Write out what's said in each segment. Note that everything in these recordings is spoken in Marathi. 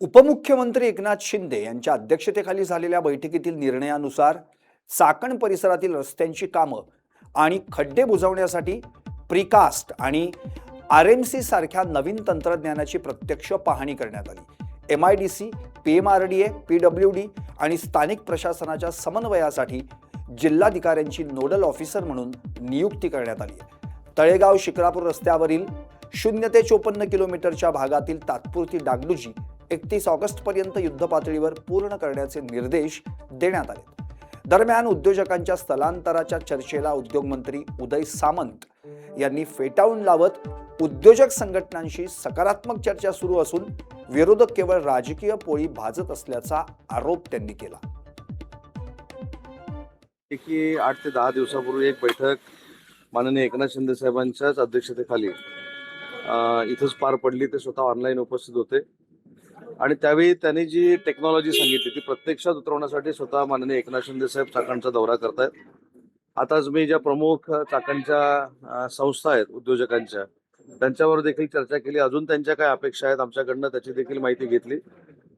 उपमुख्यमंत्री एकनाथ शिंदे यांच्या अध्यक्षतेखाली झालेल्या बैठकीतील निर्णयानुसार चाकण परिसरातील रस्त्यांची कामं आणि खड्डे बुजवण्यासाठी प्रीकास्ट आणि आरएमसी सारख्या नवीन तंत्रज्ञानाची प्रत्यक्ष पाहणी करण्यात आली। MIDC, PMRDA, PWD आणि स्थानिक प्रशासनाच्या समन्वयासाठी जिल्हाधिकाऱ्यांची नोडल ऑफिसर म्हणून नियुक्ती करण्यात आली आहे। तळेगाव शिक्रापूर रस्त्यावरील 0 ते 54 किलोमीटरच्या भागातील तात्पुरती डागडुजी 31 ऑगस्ट पर्यंत युद्धपातळीवर पूर्ण करण्याचे निर्देश देण्यात आले। दरम्यान उद्योजकांच्या स्थलांतराच्या चर्चेला उद्योगमंत्री उदय सामंत यांनी फेटाळून लावत उद्योजक संघटनांशी सकारात्मक चर्चा सुरू असून विरोधक केवळ राजकीय पोळी भाजत असल्याचा आरोप त्यांनी केला। 8 ते 10 दिवसापूर्वी एक बैठक माननीय एकनाथ शिंदे साहेबांच्याच अध्यक्षतेखाली इथंच पार पडली। ते स्वतः ऑनलाईन उपस्थित होते आणि त्यावेळी त्यांनी जी टेक्नॉलॉजी सांगितली ती प्रत्यक्षात उतरवण्यासाठी स्वतः माननीय एकनाथ शिंदे साहेब चाकणचा दौरा करतायत। आताच मी ज्या प्रमुख चाकणच्या संस्था आहेत उद्योजकांच्या त्यांच्यावर देखील चर्चा केली। अजून त्यांच्या काय अपेक्षा आहेत आमच्याकडनं त्याची देखील माहिती घेतली।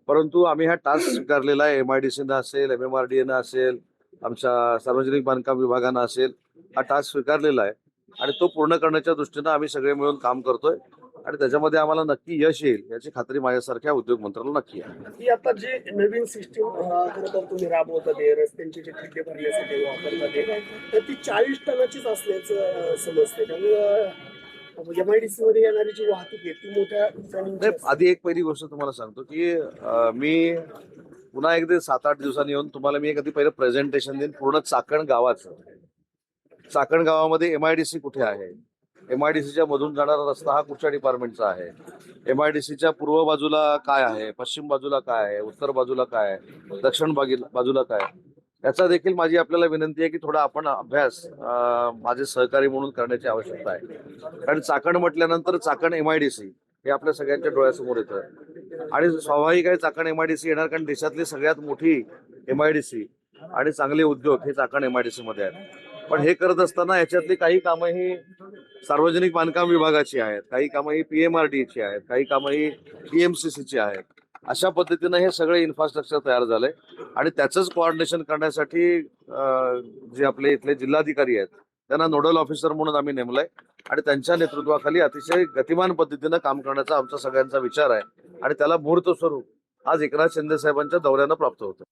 परंतु आम्ही हा टास्क स्वीकारलेला आहे। MIDC असेल, MMRDA असेल, आमच्या सार्वजनिक बांधकाम विभागानं असेल, हा टास्क स्वीकारलेला आहे आणि तो पूर्ण करण्याच्या दृष्टीनं आम्ही सगळे मिळून काम करतोय आणि त्याच्यामध्ये आम्हाला नक्की यश येईल याची खात्री माझ्यासारख्या उद्योग मंत्र्याला नक्की आहे। ही आता जे नवीन सिस्टीम तुम्ही राबवता ते रस्त्यांचे जे खड्डे भरण्यासाठी वापरता ते तर ती 40 टनाचीच असल्याचं समजते। त्यामुळे MIDC मध्ये येणारी जी वाहतूक आहे ती मोठ्या आधी एक पहिली गोष्ट तुम्हाला सांगतो की मी पुन्हा एकदा 7-8 दिवसांनी येऊन तुम्हाला मी एक पहिलं प्रेझेंटेशन देईन पूर्ण चाकण गावाचं। चाकण गावामध्ये MIDC कुठे आहे, MIDCच्या मधून जाणारा रस्ता हा कुठच्या डिपार्टमेंटचा आहे, MIDCच्या पूर्व बाजूला काय आहे, पश्चिम बाजूला काय आहे, उत्तर बाजूला काय आहे, दक्षिण बाजूला काय आहे, याचा देखील माझी आपल्याला विनंती आहे की थोडा आपण अभ्यास माझे सहकारी म्हणून करण्याची आवश्यकता आहे। कारण चाकण म्हटल्यानंतर चाकण MIDC हे आपल्या सगळ्यांच्या डोळ्यासमोर येतं आणि स्वाभाविक आहे चाकण MIDC येणार कारण देशातली सगळ्यात मोठी MIDC आणि चांगले उद्योग हे चाकण MIDC मध्ये आहेत। पण हे करत असताना याच्यातली काही कामं ही सार्वजनिक बांधकाम विभागाची आहेत, काही कामं ही PMRDA ची आहेत, काही कामं ही PMCC ची आहेत। अशा पद्धतीनं हे सगळे इन्फ्रास्ट्रक्चर तयार झालंय आणि त्याचंच कोऑर्डिनेशन करण्यासाठी जे आपले इथले जिल्हाधिकारी आहेत त्यांना नोडल ऑफिसर म्हणून आम्ही नेमलंय आणि त्यांच्या नेतृत्वाखाली अतिशय गतिमान पद्धतीनं काम करण्याचा आमचा सगळ्यांचा विचार आहे आणि त्याला मूर्त स्वरूप आज एकनाथ शिंदे साहेबांच्या दौऱ्यानं प्राप्त होतं।